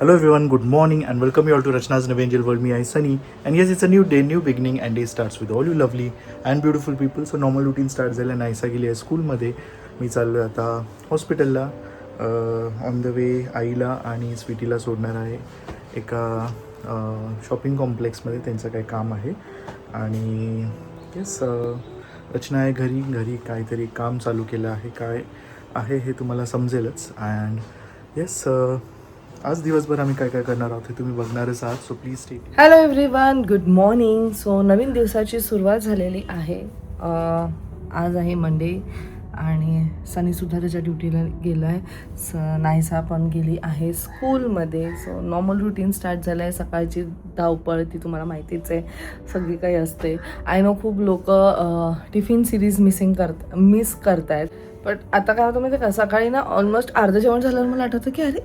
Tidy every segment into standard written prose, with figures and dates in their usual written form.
Hello everyone, good morning and welcome you all to Rachna's New Angel World. Me, I Sunny. And yes, it's a new day, new beginning and day starts with all you lovely and beautiful people. So normal routine start झालं आणि आयसा गेली आहे स्कूलमध्ये. मी चाललो आहे आता हॉस्पिटलला. On the way आईला आणि स्वीटीला सोडणार आहे एका शॉपिंग कॉम्प्लेक्समध्ये. त्यांचं काही काम आहे आणि येस रचना आहे घरी काहीतरी काम चालू केलं आहे. काय आहे हे तुम्हाला समजेलच. अँड येस आज दिवसभर आम्ही काय काय करणार आहोत हे तुम्ही बघणारच आहात. So please stay. Hello everyone, good morning. So नवीन दिवसाची सुरुवात झालेली आहे. आज आहे मंडे आणि सनीसुद्धा त्याच्या ड्युटीला गेला आहे. नायसा पण गेली आहे स्कूलमध्ये. सो नॉर्मल रुटीन स्टार्ट झालं आहे. सकाळची धावपळ ती तुम्हाला माहितीच आहे, सगळी काही असते. आय नो खूप लोक टिफिन सिरीज मिस करतायत. बट आता काय होतं माहिती का, सकाळी ना ऑलमोस्ट अर्धं जेवण झाल्यावर मला आठवतं की अरे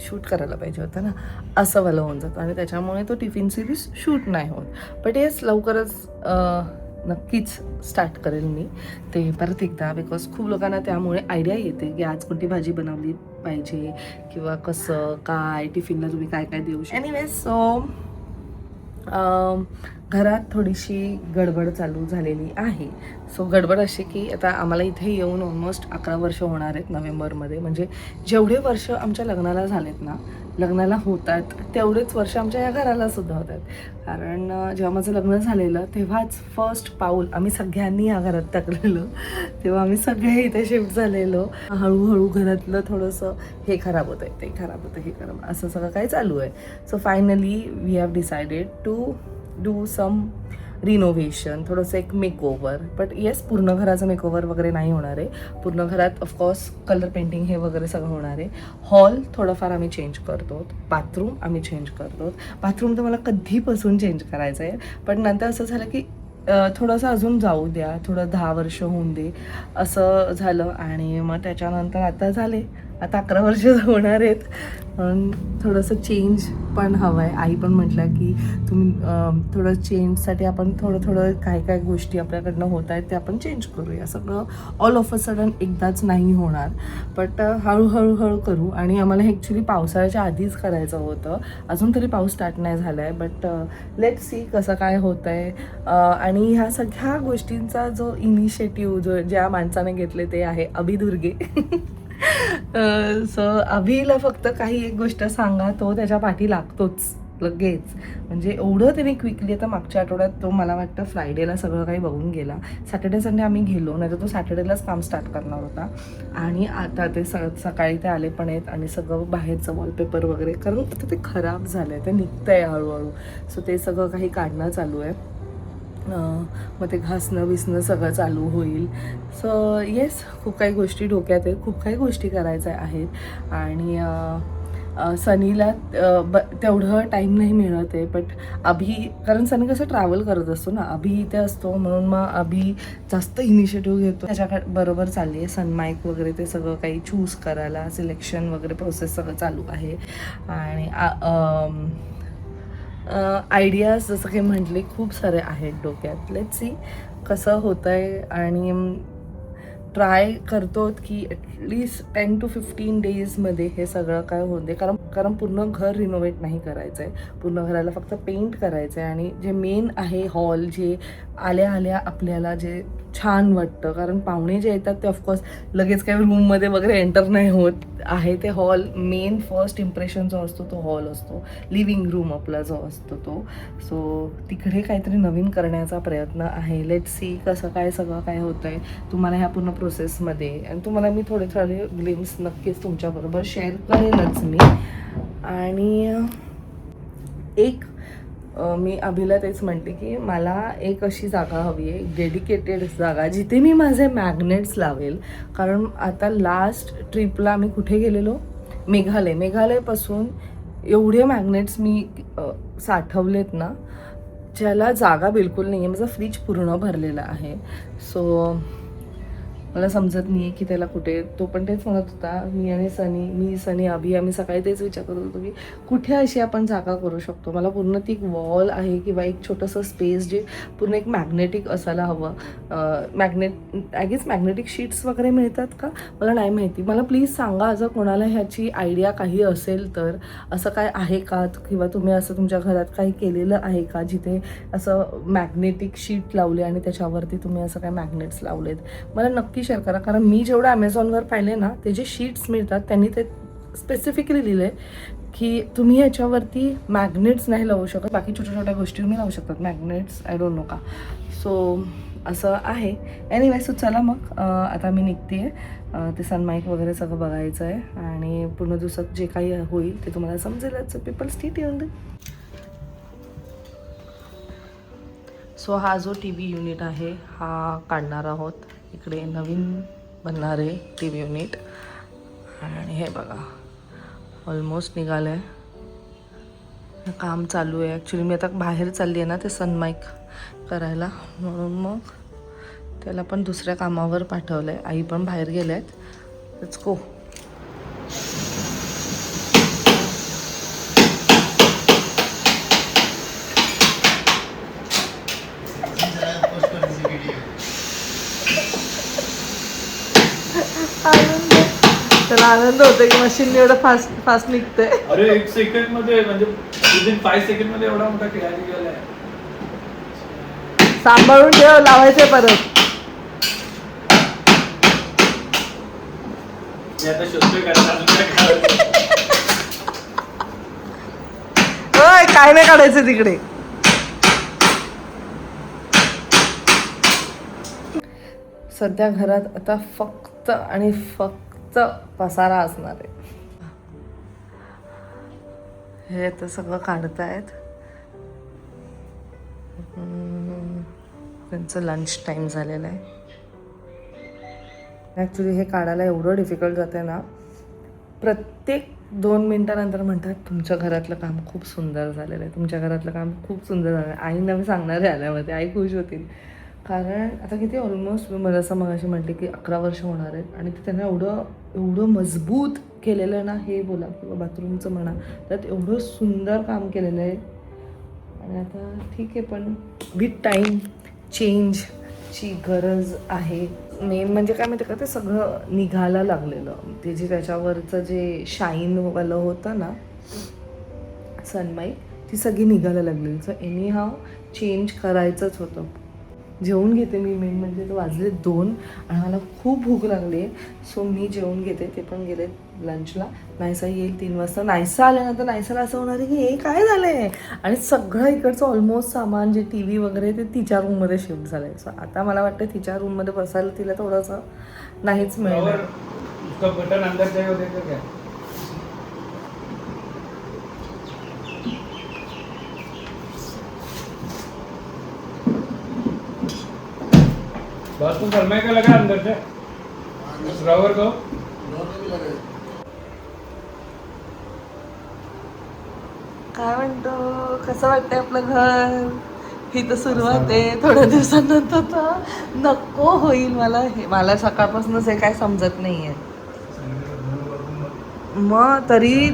शूट करायला पाहिजे होतं ना, असं मला होऊन जातं आणि त्याच्यामुळे तो टिफिन सिरीज शूट नाही होत. बट येस लवकरच नक्कीच स्टार्ट करेल मी ते परत एकदा, बिकॉज खूप लोकांना त्यामुळे आयडिया येते की आज कोणती भाजी बनवली पाहिजे किंवा कसं काय टिफिनला तुम्ही काय काय देऊ शकता. एनिवेज सो घरात थोडीशी गडबड चालू झालेली आहे. सो गडबड अशी की आता आम्हाला इथे येऊन ऑलमोस्ट 11 वर्ष होणार आहेत नोव्हेंबरमध्ये. म्हणजे जेवढे वर्ष आमच्या लग्नाला झालेत ना, लग्नाला होतात तेवढेच वर्ष आमच्या या घराला सुद्धा होतात. कारण जेव्हा माझं लग्न झालेलं तेव्हाच फर्स्ट पाऊल आम्ही सगळ्यांनी या घरात टाकलेलं. तेव्हा आम्ही सगळे इथे शिफ्ट झालेलो. हळूहळू घरातलं थोडंसं हे खराब होतं आहे, ते खराब होतं, हे खराब, असं सगळं काही चालू आहे. So finally we have decided to do some renovation, थोडंसं एक मेकओव्हर. बट येस, पूर्ण घराचं मेकओव्हर वगैरे नाही होणार आहे. पूर्ण घरात ऑफकोर्स कलर पेंटिंग हे वगैरे सगळं होणार आहे. हॉल थोडंफार आम्ही चेंज करतो, बाथरूम आम्ही चेंज करतो. बाथरूम तर मला कधीपासून चेंज करायचं आहे, पण नंतर असं झालं की थोडंसं अजून जाऊ द्या, थोडं 10 वर्ष होऊन दे असं झालं. आणि मग त्याच्यानंतर आता 11 वर्ष होणार आहेत. थोडंसं चेंज पण हवं आहे. आई पण म्हटलं की तुम्ही थोडं चेंजसाठी आपण थोडं काय गोष्टी आपल्याकडनं होत आहेत ते आपण चेंज करूया. सगळं ऑल ऑफ अ सडन एकदाच नाही होणार, बट हळूहळू करू. आणि आम्हाला हे ॲक्च्युली पावसाळ्याच्या आधीच करायचं होतं. अजून तरी पाऊस स्टार्ट नाही झाला आहे, बट लेट सी कसं काय होतं आहे. आणि ह्या सगळ्या गोष्टींचा जो इनिशिएटिव्ह ज्या माणसाने घेतले ते आहे अभि दुर्गे. सो अभिला फक्त काही एक गोष्ट सांगा, तो त्याच्या पाठी लागतोच लगेच. म्हणजे एवढं त्याने क्विकली, आता मागच्या आठवड्यात तो मला वाटतं फ्रायडेला सगळं काही बघून गेला. सॅटर्डे संडे आम्ही गेलो, नाही तर तो सॅटर्डेलाच काम स्टार्ट करणार होता. आणि आता ते सकाळी ते आले पण आहेत आणि सगळं बाहेरचं वॉलपेपर वगैरे, कारण आता ते खराब झालं आहे, ते निघतं आहे हळूहळू. सो ते सगळं काही काढणं चालू आहे. मग ते घासणं बिसणं सगळं चालू होईल. सो येस, खूप काही गोष्टी डोक्यात आहेत, खूप काही गोष्टी करायच्या आहेत. आणि सनीला तेवढं टाईम नाही मिळत आहे. बट कारण सनी कसं ट्रॅव्हल करत असतो ना, अभि इथे असतो म्हणून मग अभि जास्त इनिशिएटिव्ह घेतो. त्याच्याकडे बरोबर चालली आहे सनमाईक वगैरे, ते सगळं काही चूज करायला, सिलेक्शन वगैरे प्रोसेस सगळं चालू आहे. आणि आयडियाज जसं काही म्हटले खूप सारे आहेत डोक्यात. लेट्स सी कसं होतं आहे. आणि ट्राय करतो की ॲटलिस्ट 10 to 15 डेजमध्ये हे सगळं काय होऊन दे. कारण पूर्ण घर रिनोव्हेट नाही करायचं आहे, पूर्ण घराला फक्त पेंट करायचं आहे. आणि जे मेन आहे हॉल, जे आल्या आपल्याला जे छान वाटतं, कारण पाहुणे जे येतात ते ऑफकोर्स लगेच काही रूममध्ये वगैरे एंटर नाही होत आहे. ते हॉल मेन फर्स्ट इम्प्रेशन जो असतो तो हॉल असतो, लिव्हिंग रूम आपला जो असतो तो. सो तिकडे काहीतरी नवीन करण्याचा प्रयत्न आहे. लेट सी कसं काय सगळं काय होतं आहे. तुम्हाला ह्या पूर्ण प्रोसेसमध्ये आणि तुम्हाला मी थोडे ग्लिम्स नक्कीच तुमच्याबरोबर शेअर करेलच मी. आणि मी अभिला तेच म्हणते की मला एक अशी जागा हवी आहे, डेडिकेटेड जागा, जिथे मी माझे मॅग्नेट्स लावेल. कारण आता लास्ट ट्रिपला आम्ही कुठे गेलेलो, मेघालयपासून एवढे मॅग्नेट्स मी साठवलेत ना, ज्याला जागा बिलकुल नाही आहे. माझा फ्रीज पूर्ण भरलेला आहे. सो मला समजत नाही की त्याला कुठे, तो पण तेच म्हणत होता, मी सनी अभि आम्ही सकाळी तेच विचार करत होतो की कुठे अशी आपण जागा करू शकतो. मला पूर्ण ती एक वॉल आहे किंवा एक छोटंसं स्पेस जे पूर्ण एक मॅग्नेटिक असायला हवं. आय गेस मॅग्नेटिक शीट्स वगैरे मिळतात का मला नाही माहिती. मला प्लीज सांगा जर कोणाला ह्याची आयडिया काही असेल तर, असं काय आहे का, किंवा तुम्ही असं तुमच्या घरात काही केलेलं आहे का जिथे असं मॅग्नेटिक शीट लावले आणि त्याच्यावरती तुम्ही असं काय मॅग्नेट्स लावलेत. मला नक्की शेअर करा, कारण मी जेवढं ॲमेझॉनवर पाहिले ना ते जे शीट्स मिळतात त्यांनी ते स्पेसिफिकली लिहिलं आहे की तुम्ही ह्याच्यावरती मॅग्नेट्स नाही लावू शकत, बाकी छोट्या छोट्या गोष्टी तुम्ही लावू शकतात, मॅग्नेट्स आय डोंट नो का. सो असं आहे. एनिवे सो चला मग आता मी निघते आहे. ते सनमाईक वगैरे सगळं बघायचं आहे आणि पूर्ण दिवसात जे काही होईल ते तुम्हाला समजेलच. People stay tuned. सो हा जो टी व्ही युनिट आहे हा काढणार आहोत. इकडे नवीन बनणारे टी व्ही युनिट आणि हे बघा ऑलमोस्ट निघालं आहे. काम चालू आहे. ॲक्च्युली मी आता बाहेर चालली आहे ना ते सनमाईक करायला, म्हणून मग त्याला पण दुसऱ्या कामावर पाठवलं आहे. आई पण बाहेर गेल्या आहेत. Let's go. त्याला आनंद होतो की मशीन एवढं फास्ट निघते. अरे 1 सेकंड मध्ये, म्हणजे विदिन 5 सेकंड मध्ये एवढा मोठा खेळायला गेलाय. सांभाळून ठेव, लावायचे परत. मी आता शोधतोय काय होय, काय नाही काढायचं तिकडे. सध्या घरात आता फक्त आणि फक्त पसारा असणार आहे. हे तर सगळं काढतायत. त्यांचं लंच टाईम झालेलं आहे. ॲक्च्युली हे काढायला एवढं डिफिकल्ट जाते ना, प्रत्येक 2 मिनिटानंतर म्हणतात तुमच्या घरातलं काम खूप सुंदर झालेलं आहे, तुमच्या घरातलं काम खूप सुंदर झालं आहे. आईंना मी सांगणार आहे आल्यामध्ये, आई खुश होतील. कारण आता किती ऑलमोस्ट मला असं मगाशी म्हटले की 11 वर्ष होणार आहेत आणि ते त्यांना एवढं मजबूत केलेलं आहे ना, हे बोला किंवा बाथरूमचं म्हणा, त्यात एवढं सुंदर काम केलेलं आहे. आणि आता ठीक आहे, पण विथ टाईम चेंजची गरज आहे. मेन म्हणजे काय माहिती का, ते सगळं निघायला लागलेलं. ते जे त्याच्यावरचं जे शाईनवालं होतं ना सनमाईक, ती सगळी निघायला लागलेली. सो एनी हाव चेंज करायचंच होतं. जेवून घेते मी. मेन म्हणजे तो वाजले 2 आणि मला खूप भूक लागली आहे. सो मी जेवून घेते. ते पण गेले लंचला. नायसा येईल 3 वाजता. नायसा आल्यानंतर नायसाला असं होणार आहे की हे काय झालं आहे, आणि सगळं इकडचं ऑलमोस्ट सामान जे टी व्ही वगैरे ते तिच्या रूममध्ये शिफ्ट झालं आहे. सो आता मला वाटतं तिच्या रूममध्ये बसायला तिला थोडंसं नाहीच मिळणार. उसका बटन अंदर जाए देखो क्या. बस तो सरमाई का लगा अंदर से ड्रावर को. काय म्हणतो, कसं वाटतंय आपलं घर. ही तर सुरुवात आहे. थोड्या दिवसांनंतर तर नको होईल मला. मला सकाळपासूनच हे काय समजत नाही आहे. मग तरी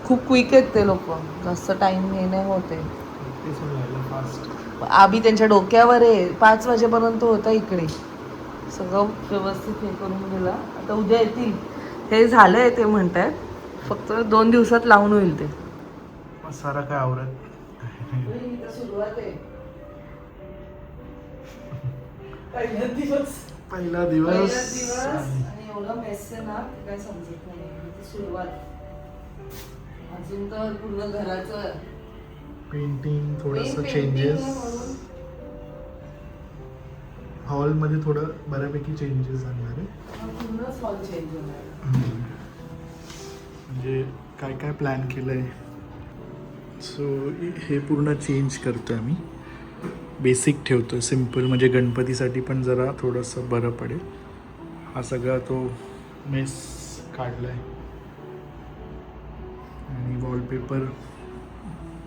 खूप क्विक आहेत ते लोक, जास्त टाइम हे नाही होते. आभी त्यांच्या डोक्यावर आहे. 5 वाजेपर्यंत होता इकडे, सगळं व्यवस्थित हे करून गेला. आता उद्या येतील. हे झालंय ते म्हणतात, फक्त 2 दिवसात लावून होईल ते. सारा काय आवरत. सुरुवात आहे. पहिला दिवस आणि एवढं मेस आहे ना, काय समजत नाही. सुरुवात अजून तर पूर्ण घराचं पेंटिंग, थोडंसं चेंजेस. हॉलमध्ये थोडं बऱ्यापैकी चेंजेस झाले. पूर्णच हॉल चेंज होणार. म्हणजे काय काय प्लॅन केलं आहे. सो हे पूर्ण चेंज करतो आहे आम्ही. बेसिक ठेवतो, सिम्पल, म्हणजे गणपतीसाठी पण जरा थोडंसं बरं पडेल. हा सगळा तो मेस काढला आहे आणि वॉलपेपर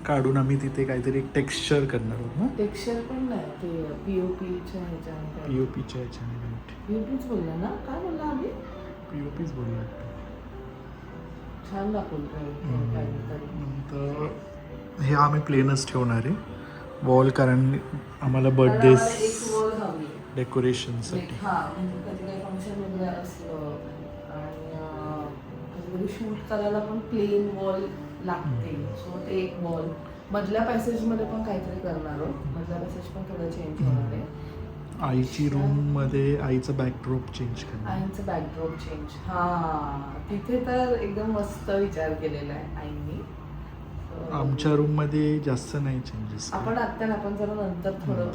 काढून आम्ही तिथे काहीतरी एक टेक्स्चर करणार आहोत ना. टेक्स्चर पण नाही, ते पीओपीच्या ह्याच्याने पीओपीच्या ह्याच्याने पीओपीच बोलला ना, काय बोलला आम्ही? पीओपीच बोलला. छान दाखवलं काहीतरी. तर हे आम्ही प्लेनच ठेवणार आहे वॉल, कारण आम्हाला बर्थडे एक वॉल हवी डेकोरेशनसाठी. हा, म्हणजे कधी काही फंक्शन वगैरे असलं आणि कधी कधी शूट करायला पण प्लेन वॉल लागते. सो ते एक वॉल मधल्या पॅसेजमध्ये पण काहीतरी करणार आहोत. मधल्या पॅसेज पण थोडं चेंज होणार आहे. आईची रूममध्ये आईचं बॅकड्रॉप चेंज करणार. आईचं बॅकड्रॉप चेंज, हा तिथे तर एकदम मस्त विचार केलेला आहे आईनी. आमच्या रूममध्ये जास्त नाही चेंजेस. आपण जरा नंतर थोडं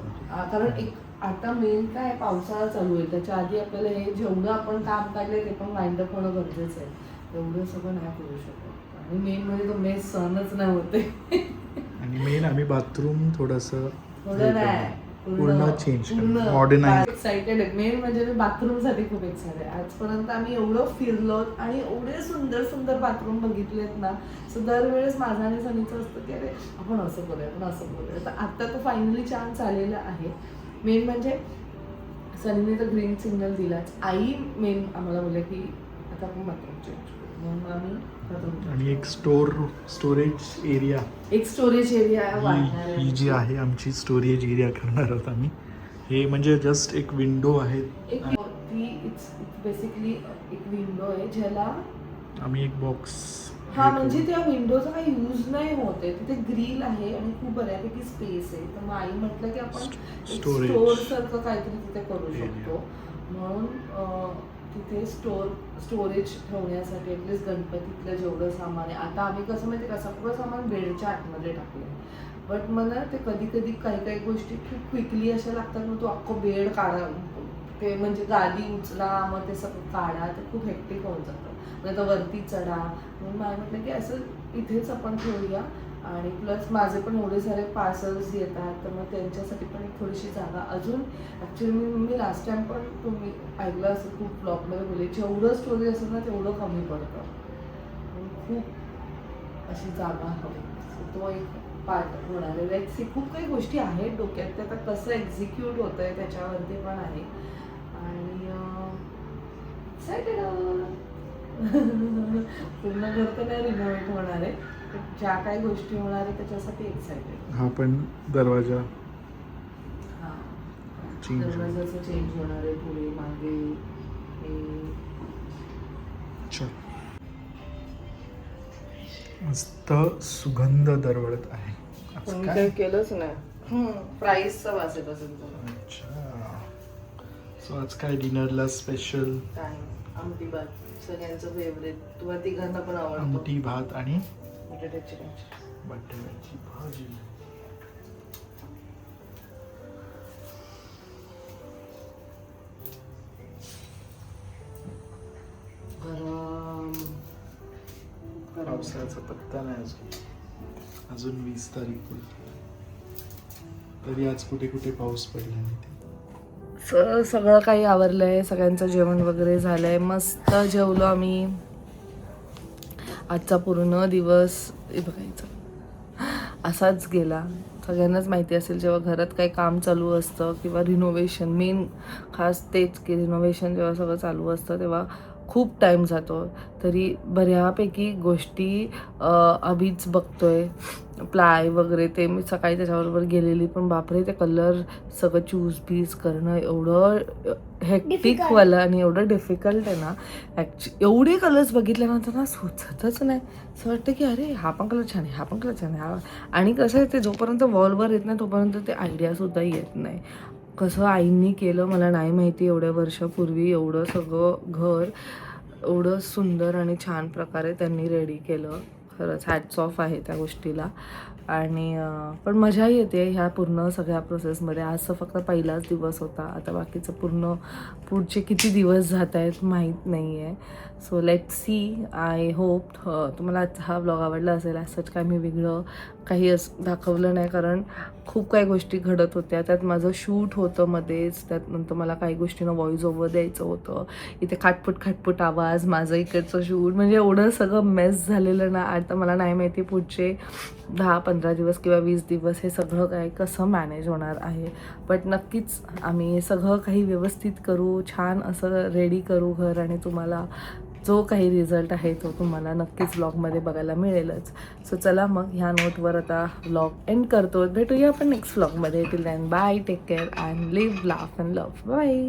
कारण एक आता मेन काय पावसाळा चालू आहे, त्याच्या आधी आपल्याला हे जेवढं आपण काम काढलंय ते पण वाइंड अप होणं गरजेचं आहे. एवढं सगळं नाही करू शकत. आणि मेन म्हणजे तो मेस सहनच नाही होते. आणि मेन आम्ही बाथरूम थोडंसं पूर्ण चेंज मॉडर्नाइज. एक्साइटेड आहे. मेन म्हणजे मी बाथरूम साठी खूप एक्साइटेड आहे. आजपर्यंत आम्ही एवढं फिरलो आणि एवढे सुंदर सुंदर बाथरूम बघितलेत ना, सो दरवेळेस माझं आणि सनीचं असतं की अरे आपण असं करूया, आपण असं करूया. तर आता तो फायनली चान्स आलेला आहे. मेन म्हणजे सनीने तर ग्रीन सिग्नल दिलाच. आई मेन आम्हाला बोलले की आता आपण बाथरूम चेंज करू, म्हणून आम्ही बाथरूम. आणि एक स्टोरेज एरिया, एक स्टोरेज एरिया ही जी आहे आमची स्टोरेज एरिया करणार आहोत आम्ही. हे म्हणजे जस्ट एक विंडो आहे. बेसिकली एक विंडो आहे ज्याला आम्ही एक बॉक्स, हा म्हणजे त्या विंडोचा काही यूज नाही होते. तिथे ग्रिल आहे आणि खूप बऱ्यापैकी स्पेस आहे. तर मग आई म्हटलं की आपण स्टोर सारखं काहीतरी तिथे करू शकतो. म्हणून तिथे स्टोरेज ठेवण्यासाठी ॲटलीस्ट गणपतीतलं जेवढं सामान आहे. आता आम्ही कसं माहिती का सगळं सामान बेडच्या आतमध्ये टाकलं. बट मला ते कधी कधी काही गोष्टी खूप क्विकली अशा लागतात, मग तो अख्खं बेड काढा, ते म्हणजे गादी उचला, मग ते सगळं काढा, ते खूप हेक्टिक होऊन जातं. मग तर वरती चढा. म्हणून मला म्हटलं की असं इथेच आपण ठेवूया. आणि प्लस माझे पण एवढे सारे पार्सल्स येतात, तर मग त्यांच्यासाठी पण एक थोडीशी जागा अजून. ॲक्च्युली मी लास्ट टाइम पण तुम्ही ऐकलं असं खूप ब्लॉगमध्ये बोलले, जेवढं स्टोरेज असेल ना तेवढं कमी पडतं. खूप अशी जागा हवी. सो तो एक पार्ट होणार आहे. लाईक खूप काही गोष्टी आहेत डोक्यात, ते आता कसं एक्झिक्यूट होतं आहे त्याच्यावरती पण आहे. आणि एक्सायटेड पूर्ण घर तर नाही रिनोव्हेट होणार आहे, ज्या काही गोष्टी होणार आहे त्याच्यासाठी एक्सायटेड. हा पण दरवाजा दरवाजाचं चेंज होणार आहे, पुढे मागे. मस्त सुगंध दरवळत आहे. काही केलंच नाही. प्राईसचा वासेल असेल. अच्छा, सो आज काय डिनरला स्पेशल? काय आमटी भात, सगळ्यांचं फेवरेट. तुम्हाला तिघांना पण आवडतं. आमटी भात आणि बटाट्याची भाजी. बटाट्याची भाजी. गरम. पावसाळ्याचा पत्ता नाही अजून 20 तारीख होईल, तरी आज कुठे कुठे पाऊस पडला नाही. सगळं काही आवरलंय, सगळ्यांचं जेवण वगैरे झालंय, मस्त जेवलो आम्ही. आजचा पूर्ण दिवस बघायचं असाच गेला. सगळ्यांनाच माहिती असेल जेव्हा घरात काही काम चालू असतं किंवा रिनोव्हेशन, मेन खास तेच की रिनोव्हेशन जेव्हा सगळं चालू असतं तेव्हा खूप टाईम जातो. तरी बऱ्यापैकी गोष्टी अभिच बघतोय, प्लाय वगैरे ते मी सकाळी त्याच्याबरोबर गेलेली, पण बापरे ते कलर सगळं चूज पीस करणं एवढं हेक्टिकवालं आणि एवढं डिफिकल्ट आहे ना. एवढे कलर्स बघितल्यानंतर ना सुचतच नाही. असं वाटतं की अरे हा पण कलर छान आहे, हा पण कलर छान आहे. आणि कसं आहे ते जोपर्यंत वॉलवर येत नाही तोपर्यंत ते आयडियासुद्धा येत नाही. कसं आईंनी केलं मला नाही माहिती. एवढ्या वर्षापूर्वी एवढं सगळं घर एवढं सुंदर आणि छान प्रकारे त्यांनी रेडी केलं. खरंच हॅट्स ऑफ आहे त्या गोष्टीला. आणि पण मजाही येते ह्या पूर्ण सगळ्या प्रोसेसमध्ये. आजचा फक्त पहिलाच दिवस होता, आता बाकीचं पूर्ण पुढचे किती दिवस जात आहेत माहीत नाही आहे. So let see. I hope तुम्हाला आजचा हा ब्लॉग आवडला असेल. असंच काय मी वेगळं काही दाखवलं नाही, कारण खूप काही गोष्टी घडत होत्या. त्यात माझं शूट होतं मध्येच, त्यात नंतर मला काही गोष्टींना व्हॉइस ओव्हर द्यायचं होतं. इथे खाटपूट आवाज, माझं इकडचं शूट, म्हणजे एवढं सगळं मेस झालेलं ना. आता आता मला नाही माहिती पुढचे 10-15 दिवस किंवा 20 दिवस हे सगळं काय कसं मॅनेज होणार आहे. बट नक्कीच आम्ही सगळं काही व्यवस्थित करू, छान असं रेडी करू घर, आणि तुम्हाला जो काही रिझल्ट आहे तो तुम्हाला नक्कीच व्लॉगमध्ये बघायला मिळेलच. सो चला मग ह्या नोटवर आता व्लॉग एंड करतो. भेटूया आपण नेक्स्ट व्लॉगमध्ये. Till then bye, take care and live, laugh and love. Bye.